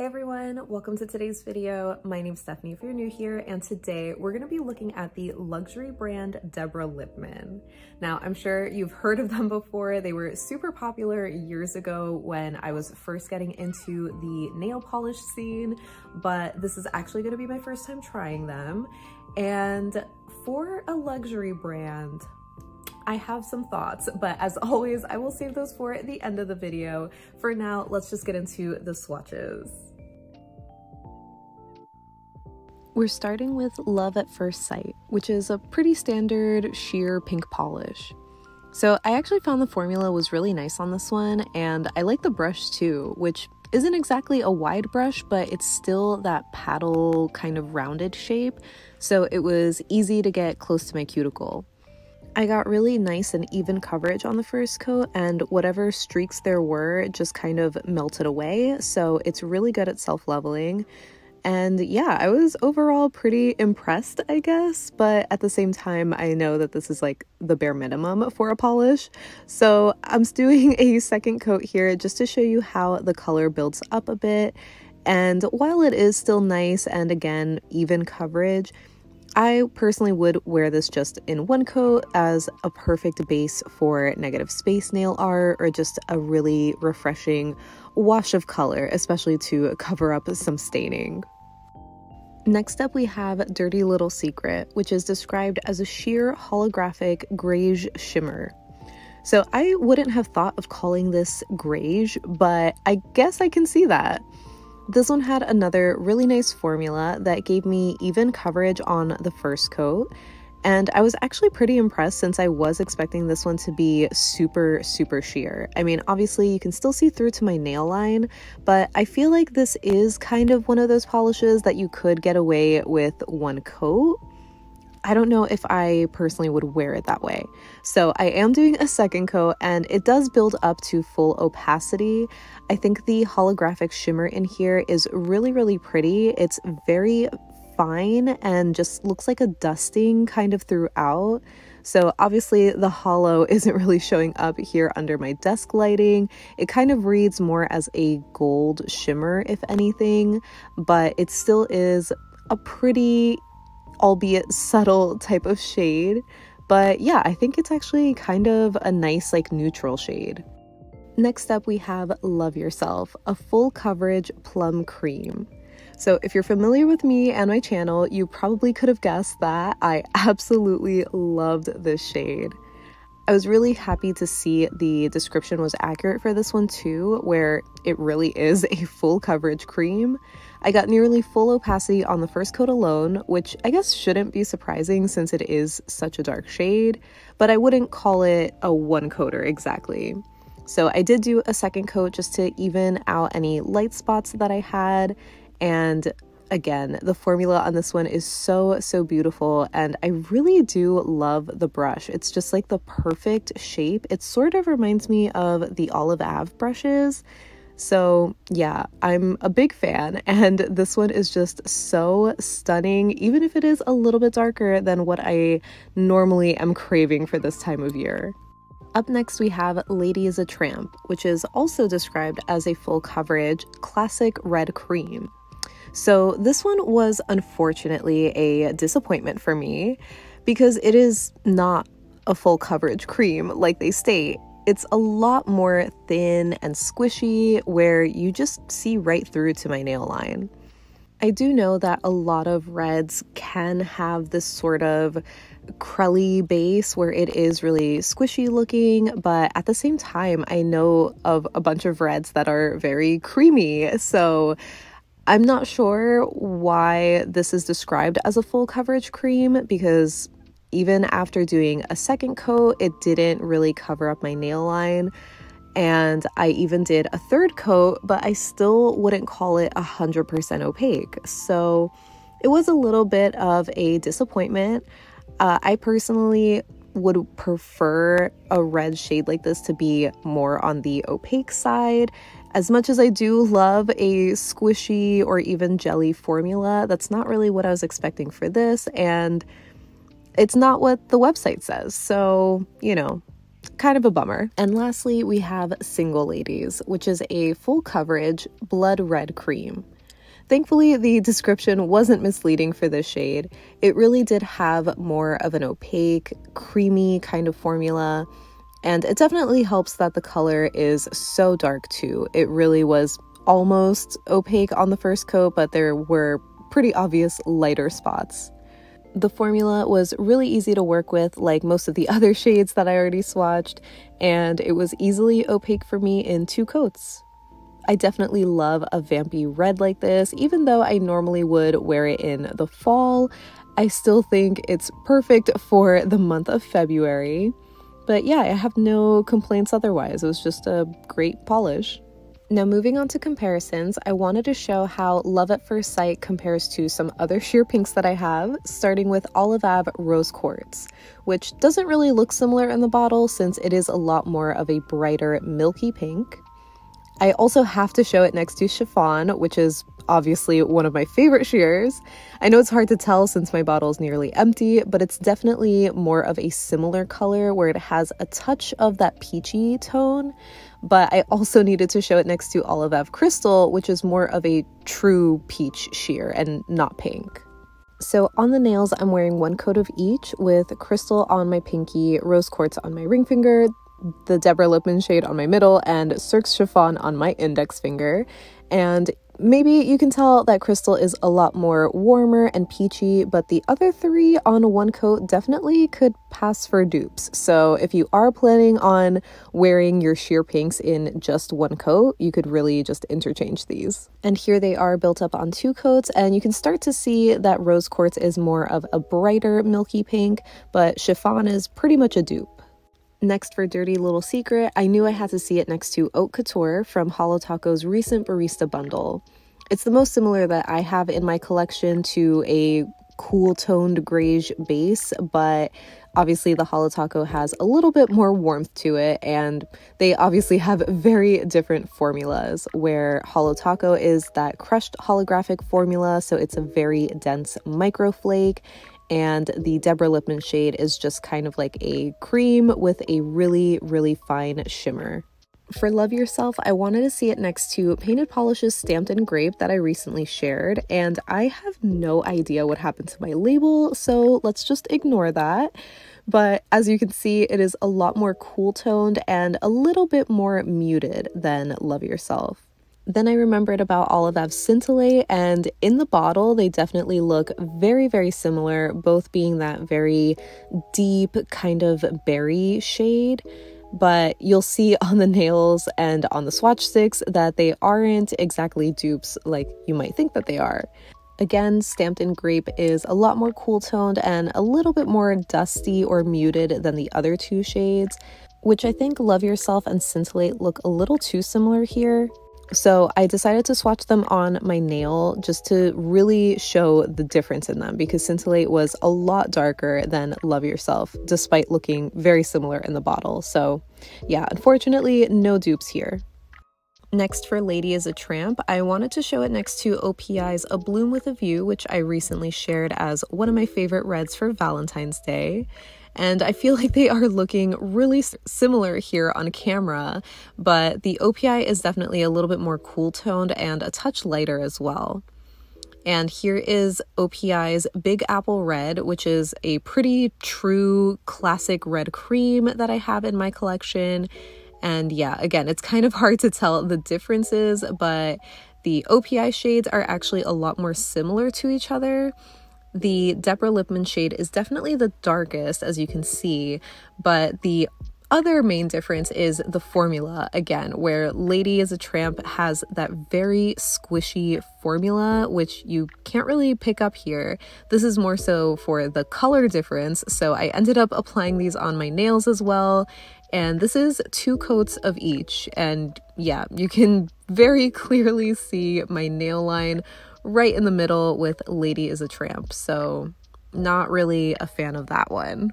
Hey everyone, welcome to today's video. My name's Stephanie if you're new here, and today we're going to be looking at the luxury brand Deborah Lippmann. Now, I'm sure you've heard of them before. They were super popular years ago when I was first getting into the nail polish scene, but this is actually going to be my first time trying them. And for a luxury brand, I have some thoughts, but as always, I will save those for the end of the video. For now, let's just get into the swatches. We're starting with Love at First Sight, which is a pretty standard sheer pink polish. So I actually found the formula was really nice on this one, and I like the brush too, which isn't exactly a wide brush, but it's still that paddle kind of rounded shape, so it was easy to get close to my cuticle. I got really nice and even coverage on the first coat, and whatever streaks there were just kind of melted away, so it's really good at self-leveling. And yeah, I was overall pretty impressed, I guess, but at the same time, I know that this is like the bare minimum for a polish. So I'm doing a second coat here just to show you how the color builds up a bit. And while it is still nice and again, even coverage, I personally would wear this just in one coat as a perfect base for negative space nail art or just a really refreshing wash of color, especially to cover up some staining. Next up we have Dirty Little Secret, which is described as a sheer holographic greige shimmer. So I wouldn't have thought of calling this greige, but I guess I can see that. This one had another really nice formula that gave me even coverage on the first coat, and I was actually pretty impressed since I was expecting this one to be super sheer. I mean, obviously you can still see through to my nail line, but I feel like this is kind of one of those polishes that you could get away with one coat. I don't know if I personally would wear it that way. So I am doing a second coat, and it does build up to full opacity. I think the holographic shimmer in here is really pretty. It's very fine and just looks like a dusting kind of throughout. So obviously the holo isn't really showing up here under my desk lighting. It kind of reads more as a gold shimmer, if anything, but it still is a pretty, albeit subtle type of shade. But yeah, I think it's actually kind of a nice like neutral shade. Next up we have Love Yourself, a full coverage plum cream. So if you're familiar with me and my channel, you probably could have guessed that I absolutely loved this shade. I was really happy to see the description was accurate for this one too, where it really is a full coverage cream. I got nearly full opacity on the first coat alone, which I guess shouldn't be surprising since it is such a dark shade, but I wouldn't call it a one coater exactly. So I did do a second coat just to even out any light spots that I had. And again, the formula on this one is so beautiful, and I really do love the brush. It's just like the perfect shape. It sort of reminds me of the Olive Ave brushes. So yeah, I'm a big fan, and this one is just so stunning, even if it is a little bit darker than what I normally am craving for this time of year. Up next we have Is A Tramp, which is also described as a full coverage classic red cream. So this one was unfortunately a disappointment for me because it is not a full coverage cream like they state. It's a lot more thin and squishy where you just see right through to my nail line. I do know that a lot of reds can have this sort of crelly base where it is really squishy looking, but at the same time I know of a bunch of reds that are very creamy, so I'm not sure why this is described as a full coverage cream, because even after doing a second coat, it didn't really cover up my nail line. And I even did a third coat, but I still wouldn't call it 100% opaque. So it was a little bit of a disappointment. I personally would prefer a red shade like this to be more on the opaque side. As much as I do love a squishy or even jelly formula, that's not really what I was expecting for this, and it's not what the website says. So, you know, kind of a bummer. And lastly, we have Single Ladies, which is a full coverage blood red cream. Thankfully, the description wasn't misleading for this shade. It really did have more of an opaque, creamy kind of formula, and it definitely helps that the color is so dark too. It really was almost opaque on the first coat, but there were pretty obvious lighter spots. The formula was really easy to work with, like most of the other shades that I already swatched, and it was easily opaque for me in 2 coats. I definitely love a vampy red like this. Even though I normally would wear it in the fall, I still think it's perfect for the month of February. But yeah, I have no complaints otherwise. It was just a great polish. Now moving on to comparisons, I wanted to show how Love at First Sight compares to some other sheer pinks that I have, starting with Olive Ave Rose Quartz, which doesn't really look similar in the bottle since it is a lot more of a brighter milky pink. I also have to show it next to Chiffon, which is obviously one of my favorite sheers. I know it's hard to tell since my bottle is nearly empty, but it's definitely more of a similar color where it has a touch of that peachy tone. But I also needed to show it next to Olive Ave Crystal, which is more of a true peach sheer and not pink. So on the nails, I'm wearing 1 coat of each, with Crystal on my pinky, Rose Quartz on my ring finger, the Deborah Lippmann shade on my middle, and Cirque Chiffon on my index finger. And maybe you can tell that Crystal is a lot more warmer and peachy, but the other 3 on 1 coat definitely could pass for dupes. So if you are planning on wearing your sheer pinks in just 1 coat, you could really just interchange these. And here they are built up on 2 coats, and you can start to see that Rose Quartz is more of a brighter milky pink, but Chiffon is pretty much a dupe. Next, for Dirty Little Secret, I knew I had to see it next to Haute Couture from Holo Taco's recent barista bundle. It's the most similar that I have in my collection to a cool toned greige base, but obviously the Holo Taco has a little bit more warmth to it, and they obviously have very different formulas, where Holo Taco is that crushed holographic formula, so it's a very dense microflake, and the Deborah Lippmann shade is just kind of like a cream with a really, really fine shimmer. For Love Yourself, I wanted to see it next to Painted Polishes Stamped in Grape that I recently shared, and I have no idea what happened to my label, so let's just ignore that. But as you can see, it is a lot more cool toned and a little bit more muted than Love Yourself. Then I remembered about Olive Ave's Scintillate, and in the bottle they definitely look very, very similar, both being that very deep kind of berry shade. But you'll see on the nails and on the swatch sticks that they aren't exactly dupes like you might think that they are. Again, Stamped in Grape is a lot more cool toned and a little bit more dusty or muted than the other 2 shades, which I think Love Yourself and Scintillate look a little too similar here. So I decided to swatch them on my nail just to really show the difference in them, because Scintillate was a lot darker than Love Yourself, despite looking very similar in the bottle. So yeah, unfortunately, no dupes here. Next, for Lady Is A Tramp, I wanted to show it next to OPI's A Bloom With A View, which I recently shared as one of my favorite reds for Valentine's Day. And I feel like they are looking really similar here on camera, but the OPI is definitely a little bit more cool toned and a touch lighter as well. And here is OPI's Big Apple Red, which is a pretty true classic red cream that I have in my collection. And yeah, again, it's kind of hard to tell the differences, but the OPI shades are actually a lot more similar to each other. The Deborah Lippmann shade is definitely the darkest, as you can see, but the other main difference is the formula, again, where Lady Is A Tramp has that very squishy formula, which you can't really pick up here. This is more so for the color difference, so I ended up applying these on my nails as well, and this is 2 coats of each, and yeah, you can very clearly see my nail line right in the middle with Lady Is A Tramp, so not really a fan of that one.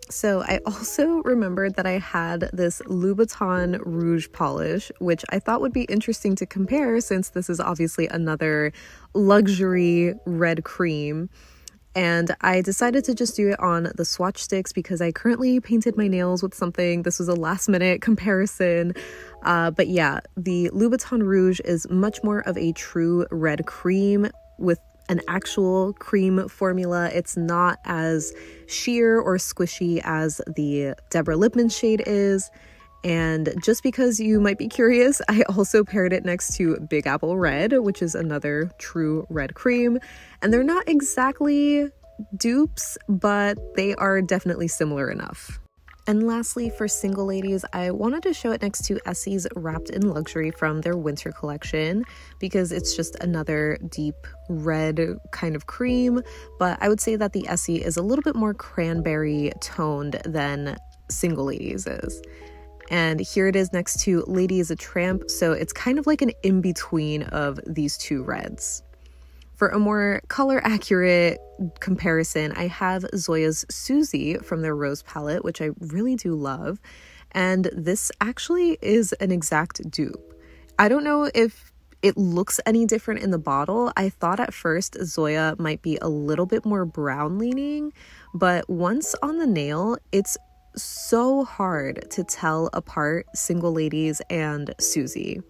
So I also remembered that I had this Louboutin Rouge polish, which I thought would be interesting to compare since this is obviously another luxury red cream. And I decided to just do it on the swatch sticks because I currently painted my nails with something. This was a last minute comparison. But yeah, the Louboutin Rouge is much more of a true red cream with an actual cream formula. It's not as sheer or squishy as the Deborah Lippmann shade is. And just because you might be curious, I also paired it next to Big Apple Red, which is another true red cream. And they're not exactly dupes, but they are definitely similar enough. And lastly, for single ladies, I wanted to show it next to Essie's Wrapped in Luxury from their winter collection because it's just another deep red kind of cream. But I would say that the Essie is a little bit more cranberry toned than single ladies is. And here it is next to Lady Is A Tramp, so it's kind of like an in-between of these two reds. For a more color accurate comparison, I have Zoya's Suzie from their Rose palette, which I really do love. And this actually is an exact dupe. I don't know if it looks any different in the bottle. I thought at first Zoya might be a little bit more brown leaning, but once on the nail, it's so hard to tell apart single ladies and Suzie.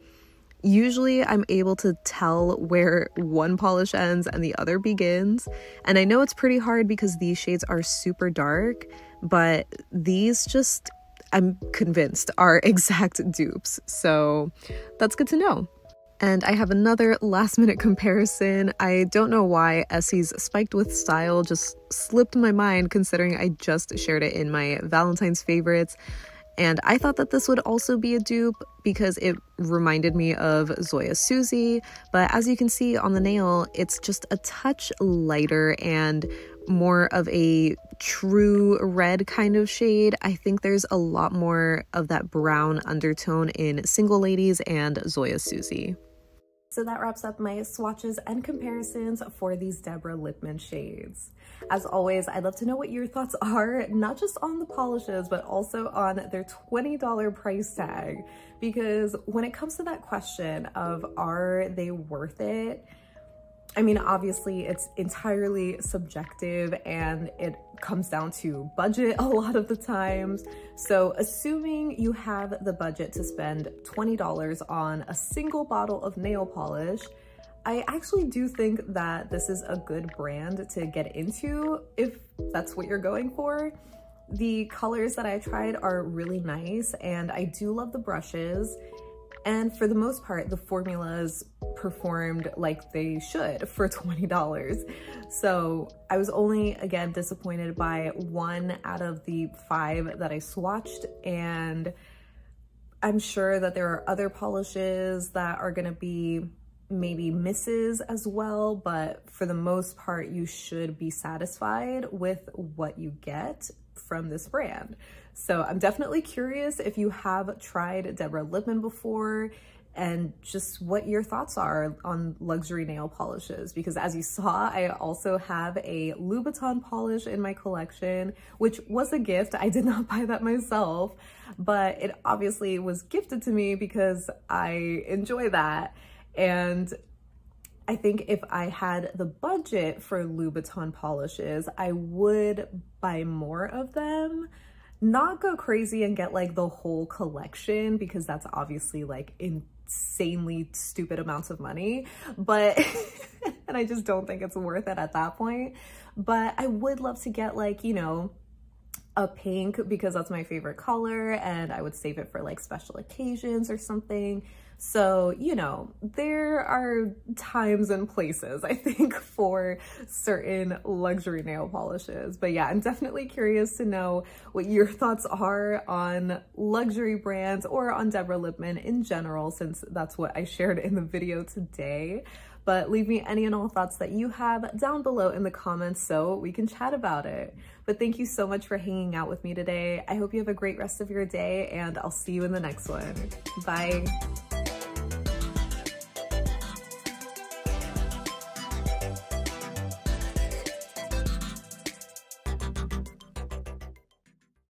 Usually I'm able to tell where one polish ends and the other begins, and I know it's pretty hard because these shades are super dark, but these just, I'm convinced, are exact dupes, so that's good to know. And I have another last minute comparison. I don't know why Essie's Spiked With Style just slipped my mind considering I just shared it in my Valentine's favorites. And I thought that this would also be a dupe because it reminded me of Zoya's Suzie. But as you can see on the nail, it's just a touch lighter and more of a true red kind of shade. I think there's a lot more of that brown undertone in Single Ladies and Zoya's Suzie. So that wraps up my swatches and comparisons for these Deborah Lippmann shades. As always, I'd love to know what your thoughts are, not just on the polishes, but also on their $20 price tag. Because when it comes to that question of are they worth it, I mean, obviously it's entirely subjective and it comes down to budget a lot of the times. So assuming you have the budget to spend $20 on a single bottle of nail polish, I actually do think that this is a good brand to get into if that's what you're going for. The colors that I tried are really nice and I do love the brushes. And for the most part, the formulas performed like they should for $20. So I was only, again, disappointed by 1 out of the 5 that I swatched. And I'm sure that there are other polishes that are gonna be maybe misses as well. But for the most part, you should be satisfied with what you get from this brand. So I'm definitely curious if you have tried Deborah Lippmann before and just what your thoughts are on luxury nail polishes, because as you saw, I also have a Louboutin polish in my collection, which was a gift. I did not buy that myself, but it obviously was gifted to me because I enjoy that. And I think if I had the budget for Louboutin polishes, I would buy more of them. Not go crazy and get like the whole collection because that's obviously like insanely stupid amounts of money, but and I just don't think it's worth it at that point. But I would love to get like, you know, a pink because that's my favorite color and I would save it for like special occasions or something. So, you know, there are times and places, I think, for certain luxury nail polishes. But yeah, I'm definitely curious to know what your thoughts are on luxury brands or on Deborah Lippmann in general, since that's what I shared in the video today. But leave me any and all thoughts that you have down below in the comments so we can chat about it. But thank you so much for hanging out with me today. I hope you have a great rest of your day and I'll see you in the next one. Bye.